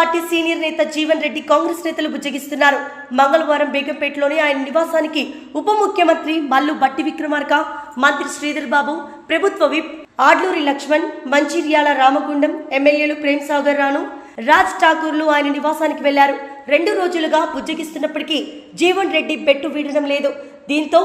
Party senior నేత జీవన్ రెడ్డి కాంగ్రెస్ నేతలు బుజ్జగిస్తున్నారు. మంగళవారం బేగంపేటలోని ఆయన నివాసానికి ఉప ముఖ్యమంత్రి మల్లు భట్టి విక్రమార్క, మంత్రి శ్రీధర్ బాబు, ప్రభుత్వ విప్ ఆడ్లూరి లక్ష్మణ్, మంచిర్యాల రామగుండం ఎమ్మెల్యేలు ప్రేమ్ సాగర్ రాను, రాజ్ ఠాకూర్లు ఆయన నివాసానికి వెళ్లారు. 2 రోజులుగా బుజ్జగిస్తున్నప్పటికీ జీవన్ రెడ్డి బెట్టు వీడడం లేదు. దీంతో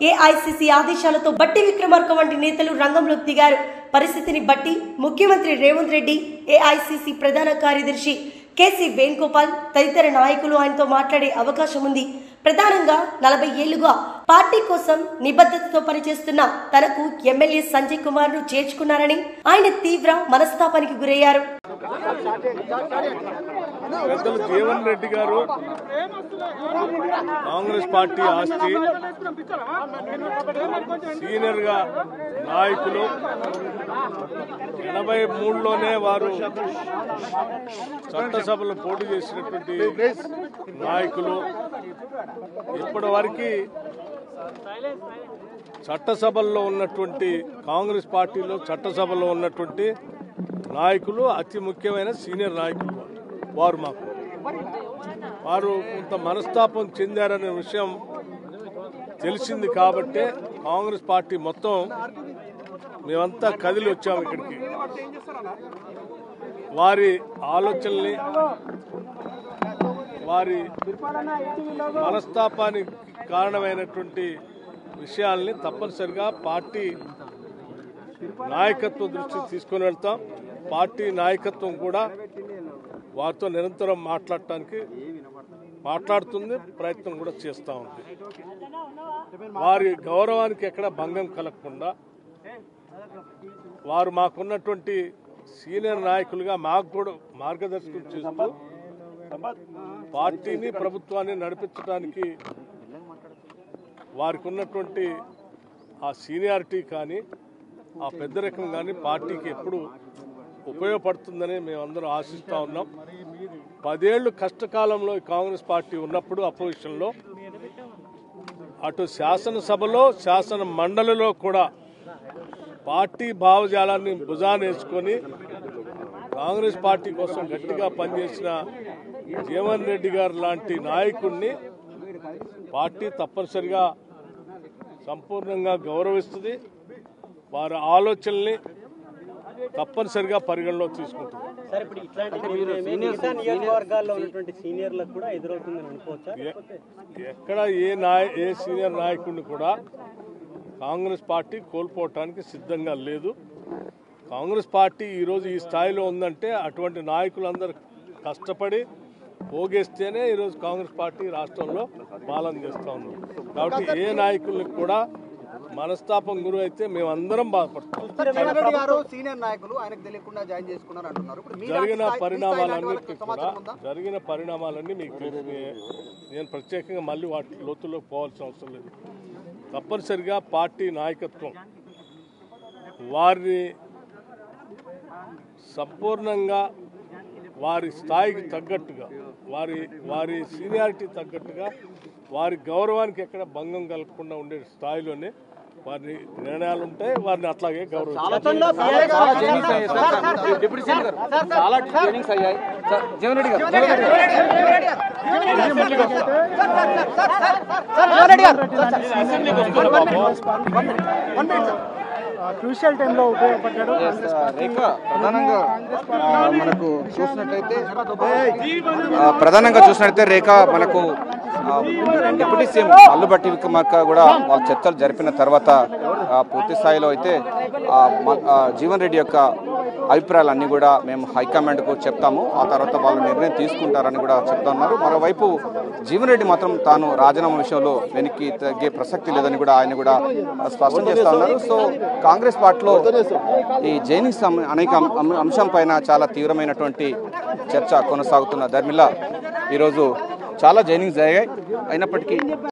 ఏఐసీసీ ఆదేశాలతో భట్టి విక్రమార్క వంటి నేతలు రంగంలోకి దిగారు. పరిస్థితిని బట్టి ముఖ్యమంత్రి రేవంత్ రెడ్డి, ఏఐసీసీ ప్రధాన కార్యదర్శి కేసీ వేణుగోపాల్ తదితర నాయకులు ఆయనతో మాట్లాడే అవకాశం ఉంది. ప్రధానంగా 40 ఏళ్లుగా పార్టీ కోసం నిబద్ధతతో పనిచేస్తున్న తనకు ఎమ్మెల్యే సంజయ్ కుమార్ ను చేర్చుకున్నారని ఆయన తీవ్ర మనస్తాపానికి గురయ్యారు. జీవన్ రెడ్డి గారు కాంగ్రెస్ పార్టీ ఆస్తి, సీనియర్ గా నాయకులు. 83లోనే వారు చట్టసభలో పోటీ చేసినటువంటి నాయకులు. ఇప్పటి వరకు చట్టసభల్లో ఉన్నటువంటి కాంగ్రెస్ పార్టీలో చట్టసభలో ఉన్నటువంటి నాయకులు అతి ముఖ్యమైన సీనియర్ నాయకులు వారు. వారు కొంత మనస్తాపం చెందారనే విషయం తెలిసింది కాబట్టే కాంగ్రెస్ పార్టీ మొత్తం మేమంతా కదిలి వచ్చాము ఇక్కడికి. వారి ఆలోచనల్ని, వారి మనస్తాపానికి కారణమైనటువంటి విషయాల్ని తప్పనిసరిగా పార్టీ నాయకత్వం దృష్టికి తీసుకుని వెళ్తాం. పార్టీ నాయకత్వం కూడా వారితో నిరంతరం మాట్లాడుతుంది, ప్రయత్నం కూడా చేస్తూ ఉంది. వారి గౌరవానికి ఎక్కడ భంగం కలగకుండా వారు మాకున్నటువంటి సీనియర్ నాయకులుగా మాకు కూడా మార్గదర్శకం చేస్తూ పార్టీని, ప్రభుత్వాన్ని నడిపించడానికి వారికి ఉన్నటువంటి ఆ సీనియారిటీ కానీ, ఆ పెద్దరికం కానీ పార్టీకి ఎప్పుడు ఉపయోగపడుతుందని మేమందరం ఆశిస్తూ ఉన్నాం. 10 ఏళ్లు కష్టకాలంలో కాంగ్రెస్ పార్టీ ఉన్నప్పుడు అపోజిషన్లో అటు శాసనసభలో, శాసన మండలిలో కూడా పార్టీ భావజాలాన్ని భుజానేసుకొని కాంగ్రెస్ పార్టీ కోసం గట్టిగా పనిచేసిన జీవన్ రెడ్డి గారు లాంటి నాయకుడిని పార్టీ తప్పనిసరిగా సంపూర్ణంగా గౌరవిస్తుంది. వారి ఆలోచనల్ని తప్పనిసరిగా పరిగణలో తీసుకుంటుంది. ఎక్కడ ఏ సీనియర్ నాయకుడిని కూడా కాంగ్రెస్ పార్టీ కోల్పోవటానికి సిద్ధంగా లేదు. కాంగ్రెస్ పార్టీ ఈరోజు ఈ స్థాయిలో ఉందంటే అటువంటి నాయకులందరూ కష్టపడి పోగేస్తేనే ఈరోజు కాంగ్రెస్ పార్టీ రాష్ట్రంలో పాలన చేస్తూ ఉన్నాం. కాబట్టి ఏ నాయకులకు కూడా మనస్తాపం గురి అయితే మేమందరం బాధపడతాం. జరిగిన పరిణామాలన్నీ మీకు తెలిసి నేను ప్రత్యేకంగా మళ్ళీ వాటి లోతుల్లోకి పోవాల్సిన అవసరం లేదు. తప్పనిసరిగా పార్టీ నాయకత్వం వారిని సంపూర్ణంగా వారి స్థాయికి తగ్గట్టుగా, వారి సీనియారిటీ తగ్గట్టుగా, వారి గౌరవానికి ఎక్కడ భంగం కలగకుండా ఉండే స్థాయిలోనే వారి నిర్ణయాలు ఉంటాయి. వారిని అట్లాగే గౌరవించాలి. క్రూషియల్ టైంలో ఉపయోగపడ్డాడు. ప్రధానంగా చూసినట్లయితే రేఖ మనకు డిప్యూటీ సీఎం మల్లు భట్టి విక్రమార్క కూడా వాళ్ళ చర్చలు జరిపిన తర్వాత పూర్తి స్థాయిలో అయితే జీవన్ రెడ్డి యొక్క అభిప్రాయాలన్నీ కూడా మేము హైకమాండ్కు చెప్తాము, ఆ తర్వాత వాళ్ళు నిర్ణయం తీసుకుంటారని కూడా చెప్తా ఉన్నారు. మరోవైపు జీవన్ రెడ్డి మాత్రం తాను రాజీనామా విషయంలో వెనక్కి తగ్గే ప్రసక్తి లేదని కూడా ఆయన కూడా స్పష్టం చేస్తా ఉన్నారు. సో కాంగ్రెస్ పార్టీలో ఈ జైనింగ్స్ అనేక అంశం పైన చాలా తీవ్రమైనటువంటి చర్చ కొనసాగుతున్న దర్మిలా ఈరోజు చాలా జైనింగ్స్ జరిగాయి. అయినప్పటికీ